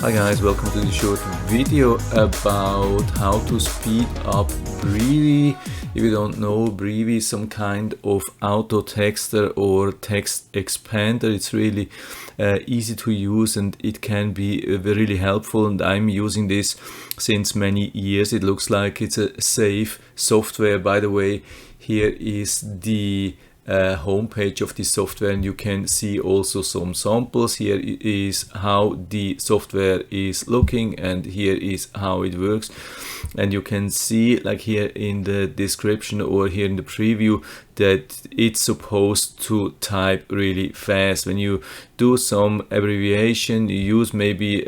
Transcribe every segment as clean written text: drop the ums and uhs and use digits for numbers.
Hi guys, welcome to this short video about how to speed up Breevy. If you don't know, Breevy is some kind of auto texter or text expander. It's really easy to use and it can be really helpful, and I'm using this since many years. It looks like it's a safe software. By the way, here is the homepage of this software, and you can see also some samples. Here is how the software is looking, and here is how it works. And you can see, like here in the description or here in the preview, that it's supposed to type really fast. When you do some abbreviation, you use maybe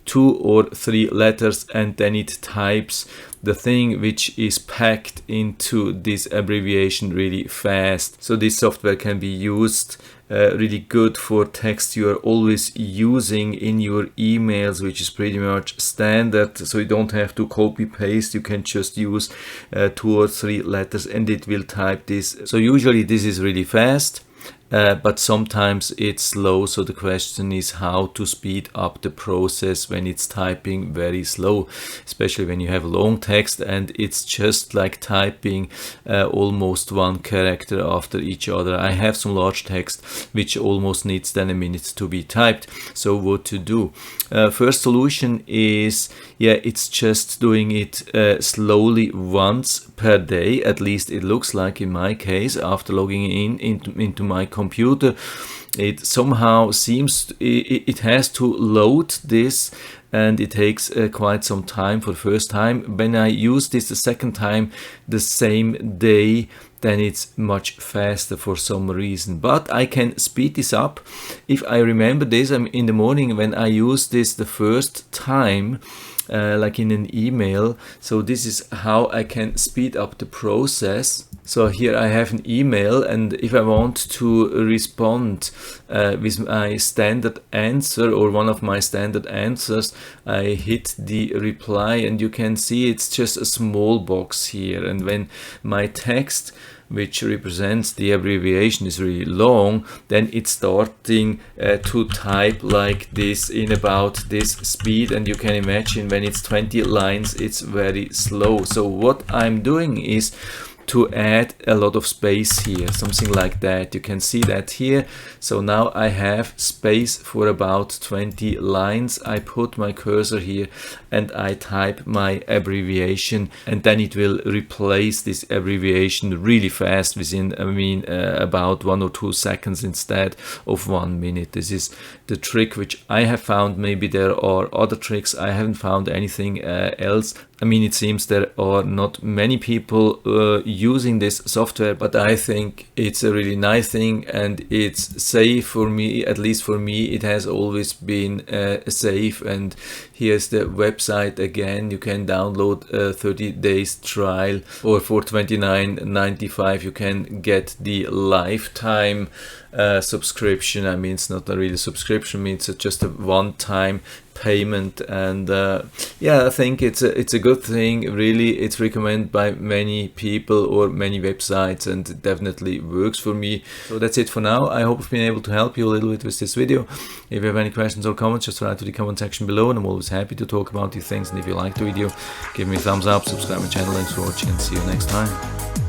2 or 3 letters, and then it types the thing which is packed into this abbreviation really fast. So this software can be used really good for text you are always using in your emails, which is pretty much standard. So you don't have to copy paste, you can just use 2 or 3 letters and it will type this. So usually this is really fast. But sometimes it's slow, so the question is how to speed up the process when it's typing very slow, especially when you have long text and it's just like typing almost one character after each other. I have some large text which almost needs 10 minutes to be typed. So what to do? First solution is, it's just doing it slowly once per day. At least it looks like in my case. After logging into my computer, it somehow seems it has to load this, and it takes quite some time for the first time. When I use this the second time the same day, then it's much faster for some reason. But I can speed this up. If I remember this, in the morning when I use this the first time, like in an email. So this is how I can speed up the process. So here I have an email, and if I want to respond with my standard answer or one of my standard answers, I hit the reply, and you can see it's just a small box here. And when my text, which represents the abbreviation, is really long, then it's starting to type like this in about this speed. And you can imagine when it's 20 lines, it's very slow. So what I'm doing is to add a lot of space here, something like that. You can see that here. So now I have space for about 20 lines. I put my cursor here and I type my abbreviation, and then it will replace this abbreviation really fast within about 1 or 2 seconds instead of 1 minute. This is the trick which I have found. Maybe there are other tricks. I haven't found anything else. It seems there are not many people using this software, but I think it's a really nice thing, and it's safe for me. At least for me, it has always been safe. And here's the website again. You can download a 30 days trial, or for $29.95 you can get the lifetime subscription. It's not a really subscription, it's just a one-time payment. And I think it's a good thing. Really, it's recommended by many people or many websites, and it definitely works for me. So that's it for now. I hope I've been able to help you a little bit with this video. If you have any questions or comments, just write to the comment section below, and I'm always happy to talk about these things. And if you like the video, give me a thumbs up, subscribe my channel. Thanks for watching, and see you next time.